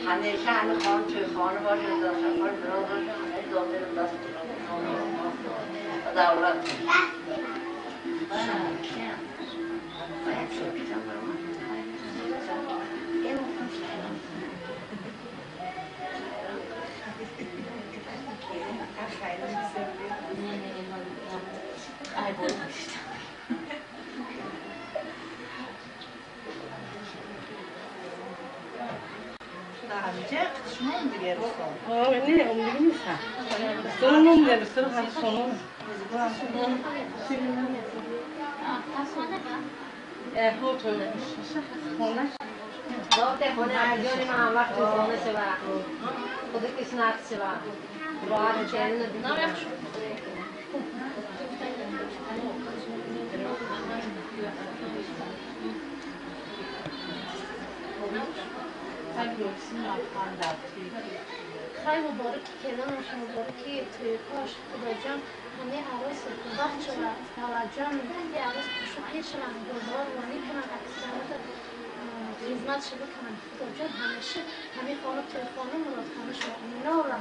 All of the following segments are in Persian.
همیشه همه خان توی خانه باشه داشته خان دراز باشه همه داده رو دست دولت نه اونجوری نیستم سونم درسته رو هم سونم خوب تو خونه داده خونه ارجانی من هم وقت خونه سه وقت خود کسی نقص سه وقت راحت چهرین دیگه خیلی مبارکی کلامش مبارکی توی کاش خدا جان همه عروس وقت شد توجه میدن یه عروس پشوکی شدن دوبار وانی کنن اکسیدنات خدمت شده کنن خدا جان همیشه همه خانه توی خانه مراد خانه شد اینا رو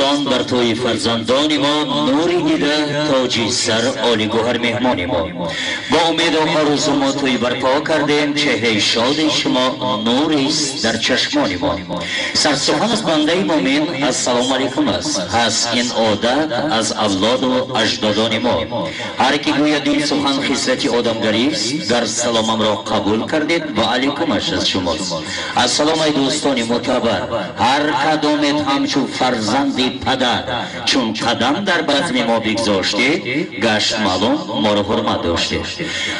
دوستان بر توی فرزندان ما نوری دیده تاجی سر عالی گوهر مهمان ما با امید و آرزو ما توی برپا کردیم چهره شاد شما نوری است در چشمان ما سرسخن از بنده مومن السلام علیکم است هست این عادت از اولاد و اجدادان ما هر کی گوید این سخن خصلت آدمگری است در سلامم را قبول کردید و علیکمش از شماست السلام ای دوستان معتبر هر کدامت همچون فرزندی پدر چون قدم در بزم ما بگذاشته گشت معلوم ما را حرمت داشته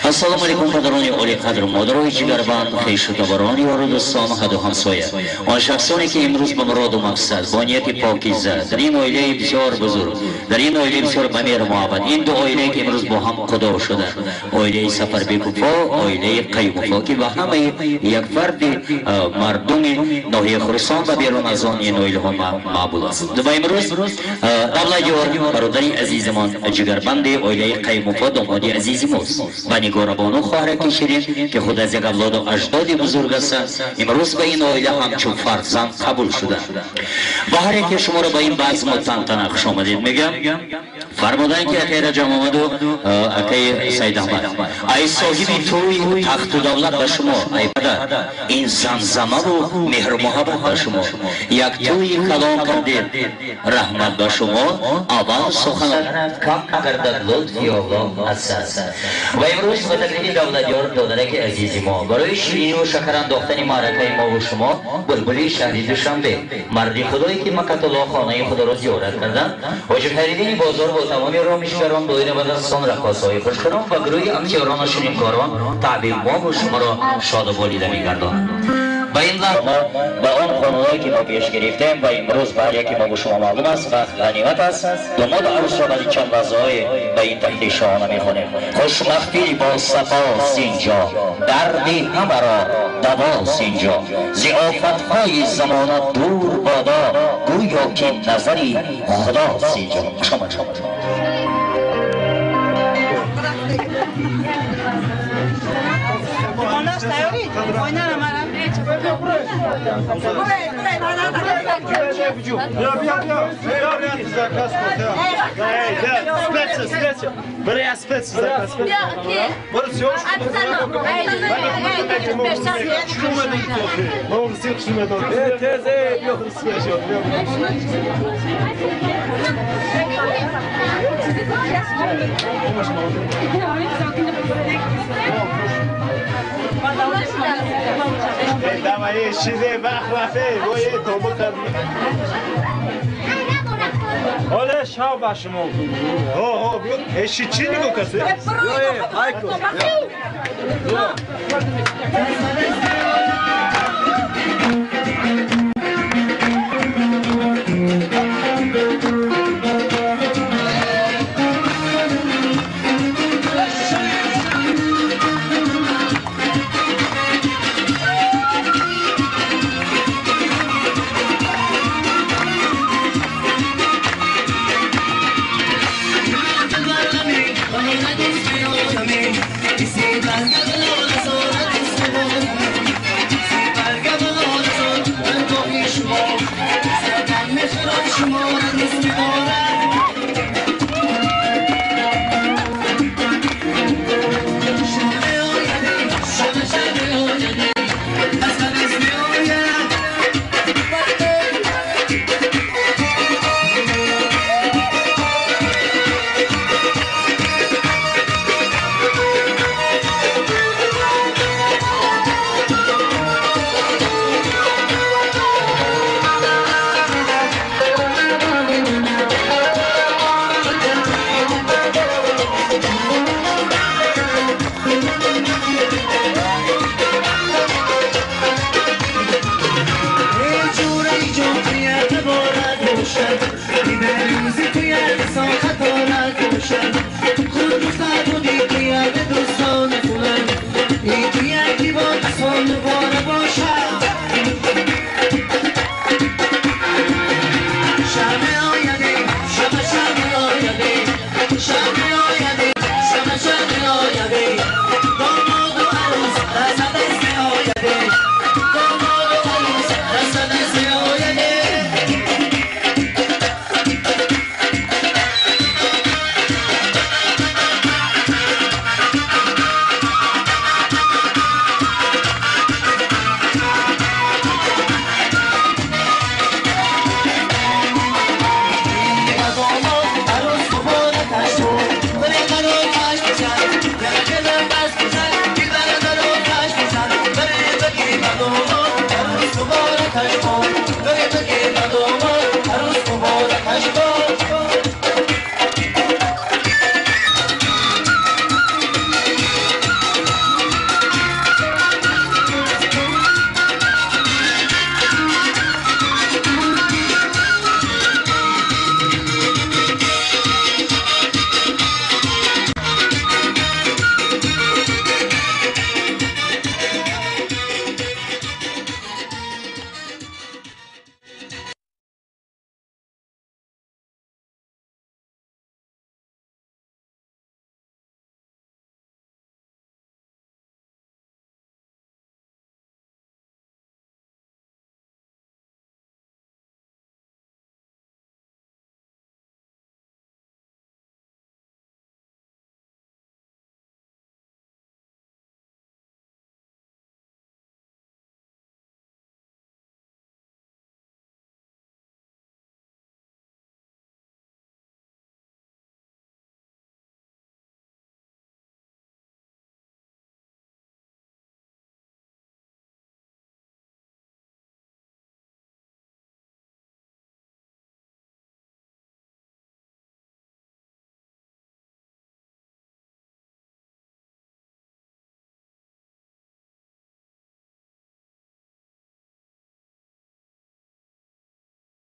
السلام علیکم پدران عالی قدر مادرای جگربند خویش و دبران یار و دوستان و حد و همسایه آن شخصانی که امروز به مراد و مقصد با نیت پاکیزه در این عائله بسیار بزرگ در این عائله بسیار بمیر محبت این دو عائله که امروز با هم خدا شده عائله سفر بیکوفا عائله قیموفا که با همه یک فرد مردم ناحیه خراسان و بیرون از آن این عائله ها معبود است و امروز دبلا جوار برادری عزیزمان جگربند عائله قیموفا دامادی عزیزی ماست و نگار بانو خواهر کشیریم که خود از یک اولاد و اجداد بزرگ است امروز به این عائله همچون فرزند قبول شده و هر یک شما را با این بزم و تنتنه خوش آمدید میگم فرمودن که اخیر جمع آمد و اکی سید احمد ای صاحب توی تخت و دولت به شما ای پدر این زمزمه و مهر و محبت به شما یک توی کلام کردید رحمت به شما اول سخن کم نگردد لطفی الله عزیز و امروز به تقریب دولتیار دادرک عزیزی ما برای شیرینی و شکر انداختن معرکه ما و شما بلبلی شهری دوشنبه مردی خدایی که مکة الله خانه خدا را زیارت کردن و خریدین بازار با تمامی رامیشگران دویده و دستان رقاصهای خوشخرام و گروه اکتیاران و شیرینکاران تعبیر ما و شما را شاد و بالیده می‌گرداند. با این لحظه با آن قانونایی که ما پیش گرفتیم و امروز برای که ما به شما معلوم است وقت غنیمت است داماد عروس را از چند وضعای به این تحت شاهانه می‌خوانیم خوشبختی با صفاست اینجا دردی همه را دواست اینجا ضیافت‌های زمانت دور بادا گویا که نظری خداست اینجا شما Давай, шире бахрафе, бое тобу кабли. Оля шау башмо. О, эши чи ниго касе? Ой, айко.